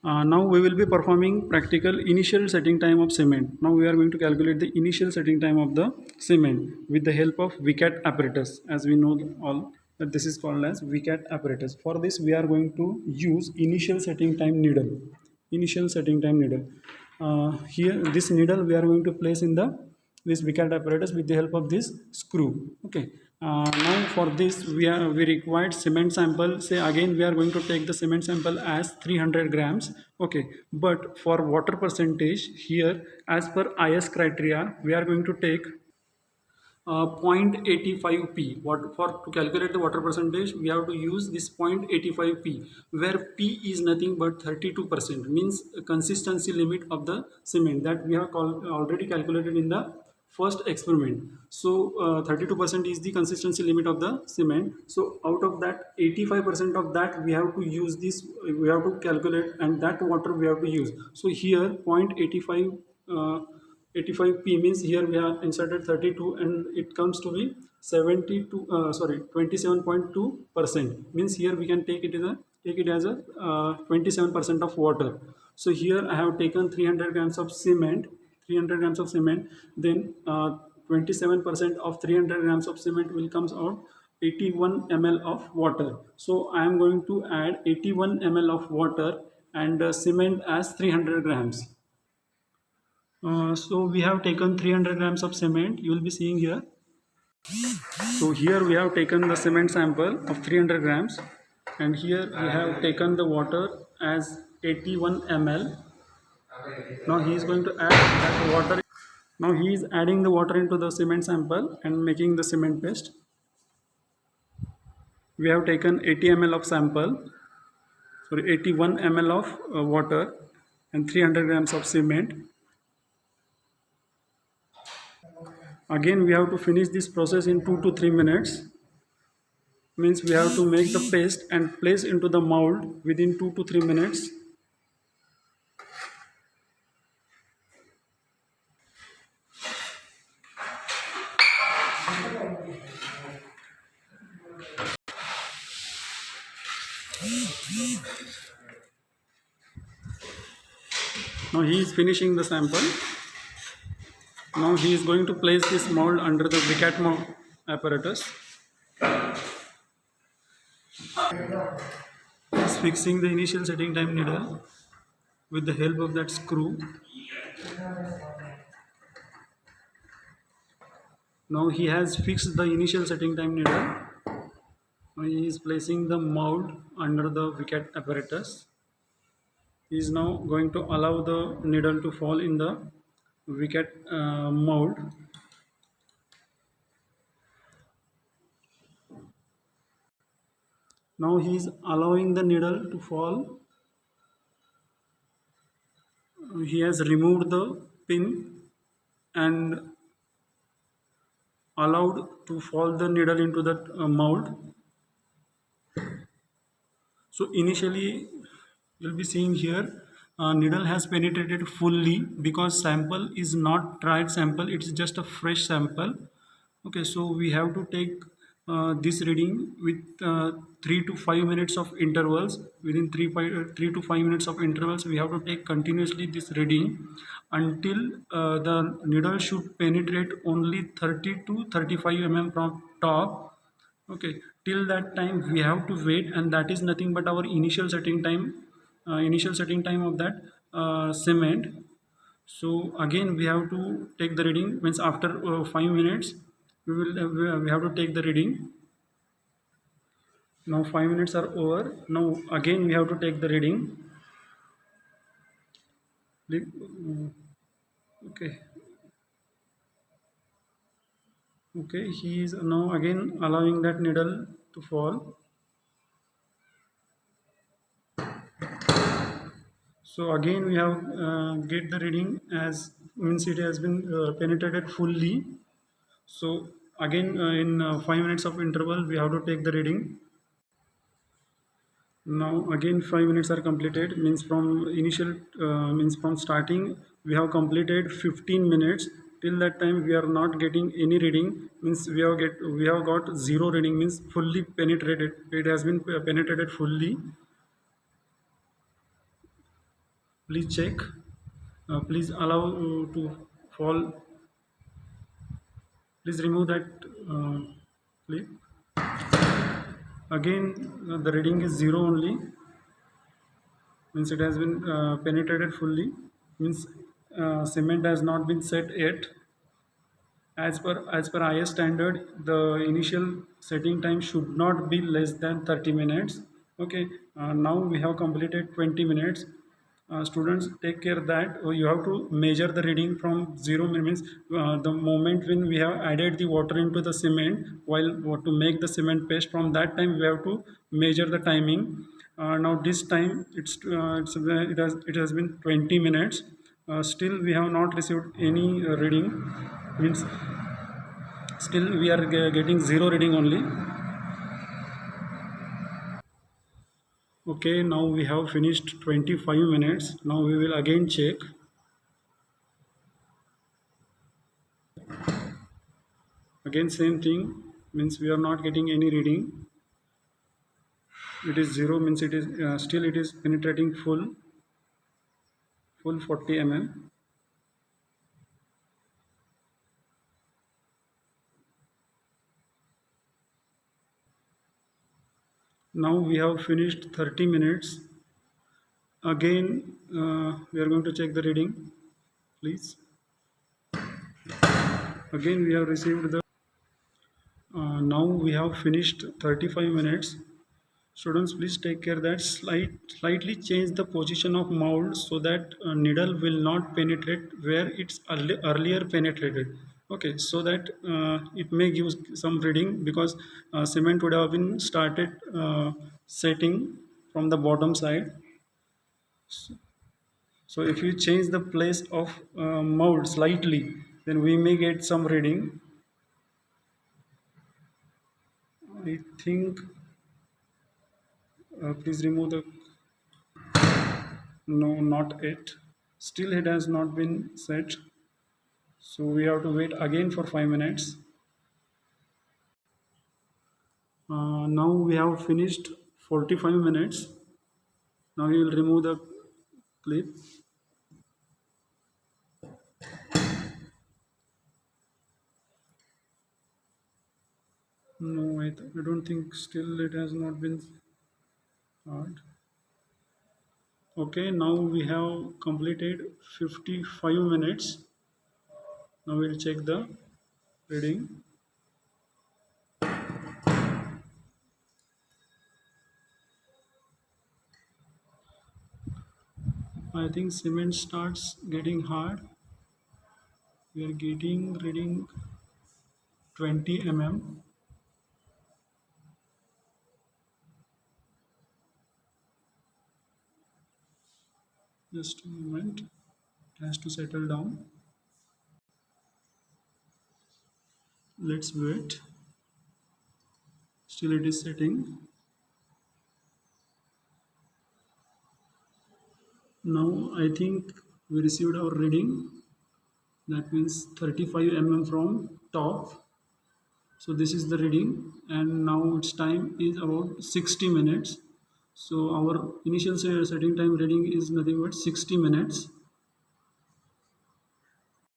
Now we will be performing practical initial setting time of cement. Now we are going to calculate the initial setting time of the cement with the help of VCAT apparatus. As we know all that this is called as VCAT apparatus. For this we are going to use initial setting time needle. Initial setting time needle. Here this needle we are going to place in the this VCAT apparatus with the help of this screw. Okay. Now for this we required cement sample. Say again we are going to take the cement sample as 300 grams. Okay, but for water percentage here as per IS criteria we are going to take 0.85p. What for to calculate the water percentage we have to use this 0.85p, where p is nothing but 32%, means consistency limit of the cement that we have already calculated in the first experiment. So 32% is the consistency limit of the cement. So out of that 85% of that we have to use this, we have to calculate, and that water we have to use. So here 0.85 85p means here we have inserted 32 and it comes to be 72 sorry 27.2%, means here we can take it as a 27% of water. So here I have taken 300 grams of cement, 300 grams of cement, then 27% of 300 grams of cement will comes out 81 ml of water. So I am going to add 81 ml of water and cement as 300 grams. So we have taken 300 grams of cement, you will be seeing here. So here we have taken the cement sample of 300 grams and here we have taken the water as 81 ml. Now he is going to add that water. Now he is adding the water into the cement sample and making the cement paste. We have taken 80 ml of sample, sorry 81 ml of water and 300 grams of cement. Again we have to finish this process in 2 to 3 minutes, means we have to make the paste and place into the mold within 2 to 3 minutes. Now he is finishing the sample. Now he is going to place this mold under the VCAT mold apparatus. He is fixing the initial setting time needle with the help of that screw. Now he has fixed the initial setting time needle. Now he is placing the mold under the VCAT apparatus. He is now going to allow the needle to fall in the VCAT mold. Now he is allowing the needle to fall. He has removed the pin and allowed to fall the needle into that mold. So initially you'll be seeing here needle has penetrated fully because sample is not dried sample, it's just a fresh sample. Okay, so we have to take this reading with 3 to 5 minutes of intervals. Within 3 to 5 minutes of intervals we have to take continuously this reading until the needle should penetrate only 30 to 35 mm from top. Okay, till that time we have to wait, and that is nothing but our initial setting time, of that cement. So again we have to take the reading, means after 5 minutes we have to take the reading. Now 5 minutes are over. Now again we have to take the reading. Okay, okay, he is now again allowing that needle to fall. So again we have get the reading as, means it has been penetrated fully. So again in 5 minutes of interval we have to take the reading. Now again 5 minutes are completed, means from initial means from starting we have completed 15 minutes. Till that time we are not getting any reading, means we have got zero reading, means fully penetrated, it has been penetrated fully. Please check. Please allow to fall. Please remove that clip. Again, the reading is 0 only, means it has been penetrated fully, means cement has not been set yet. As per IS standard, the initial setting time should not be less than 30 minutes. Okay, now we have completed 20 minutes. Students, take care that you have to measure the reading from 0 means the moment when we have added the water into the cement, while to make the cement paste, from that time we have to measure the timing. Now this time it has been 20 minutes. Still we have not received any reading, means still we are getting 0 reading only. Okay, now we have finished 25 minutes. Now we will again check. Again same thing, means we are not getting any reading. It is 0, means it is still it is penetrating full 40 mm. Now we have finished 30 minutes. Again we are going to check the reading, please. Again we have received the now we have finished 35 minutes. Students, please take care that slightly change the position of mold so that needle will not penetrate where it's earlier penetrated. Okay, so that it may give some reading, because cement would have been started setting from the bottom side. So if you change the place of mold slightly, then we may get some reading. I think please remove the, no, not it. Still it has not been set, so we have to wait again for 5 minutes. Now we have finished 45 minutes. Now we will remove the clip. No, I don't think, still it has not been hard. Okay, now we have completed 55 minutes. Now we'll check the reading. I think cement starts getting hard. We are getting reading 20 mm. Just a moment, it has to settle down. Let's wait. Still it is setting. Now I think we received our reading. That means 35 mm from top. So this is the reading, and now its time is about 60 minutes. So our initial setting time reading is nothing but 60 minutes.